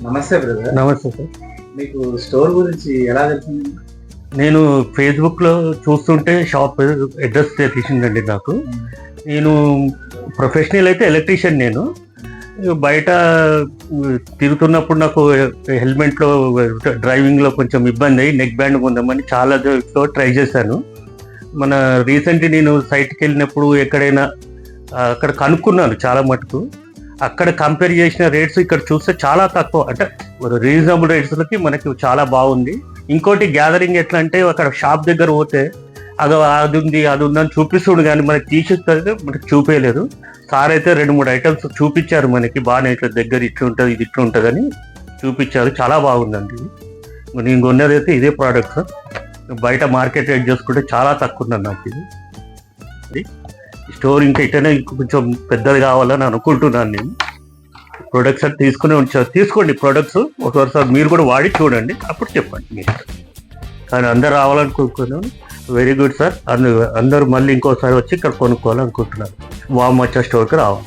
నమస్తే బ్రదర్. నమస్తే సార్. మీకు స్టోర్ గురించి ఎలా తెలిసింది? నేను ఫేస్బుక్లో చూస్తుంటే షాప్ అడ్రస్ తెలిసిందండి నాకు. నేను ప్రొఫెషనల్ అయితే ఎలక్ట్రీషియన్. నేను బయట తిరుగుతున్నప్పుడు నాకు హెల్మెట్లో డ్రైవింగ్లో కొంచెం ఇబ్బంది అయ్యి నెక్ బ్యాండ్ కొందామని చాలా ట్రై చేశాను. మన రీసెంట్లీ నేను సైట్కి వెళ్ళినప్పుడు ఎక్కడైనా అక్కడ కనుక్కున్నాను చాలా మటుకు. అక్కడ కంపేర్ చేసిన రేట్స్ ఇక్కడ చూస్తే చాలా తక్కువ, అంటే రీజనబుల్ రేట్స్లకి మనకి చాలా బాగుంది. ఇంకోటి గ్యాదరింగ్ ఎట్లా అంటే అక్కడ షాప్ దగ్గర పోతే అది ఉంది అని చూపిస్తుడు, కానీ మనకి తీసేస్తే మనకి చూపేయలేదు. సార్ అయితే 2-3 ఐటమ్స్ చూపించారు మనకి, బాగానే ఇట్లా దగ్గర ఇట్లా ఉంటుంది ఇది ఇట్లా ఉంటుంది అని చూపించారు. చాలా బాగుందండి. నేను కొన్నది అయితే ఇదే ప్రోడక్ట్. బయట మార్కెట్ రేట్ చేసుకుంటే చాలా తక్కువ ఉందండి నాకు ఇది. స్టోర్ ఇంకా ఇట్లనే కొంచెం పెద్దది కావాలని అనుకుంటున్నాను నేను. ప్రొడక్ట్స్ అని తీసుకోండి ప్రొడక్ట్స్ ఒకసారి మీరు కూడా వాడి చూడండి, అప్పుడు చెప్పండి మీరు. కానీ అందరు రావాలనుకుంటున్నాను. Very good sir. అందరూ మళ్ళీ ఇంకోసారి వచ్చి ఇక్కడ కొనుక్కోవాలనుకుంటున్నారు. వామచ్చ స్టోర్కి రావాలి.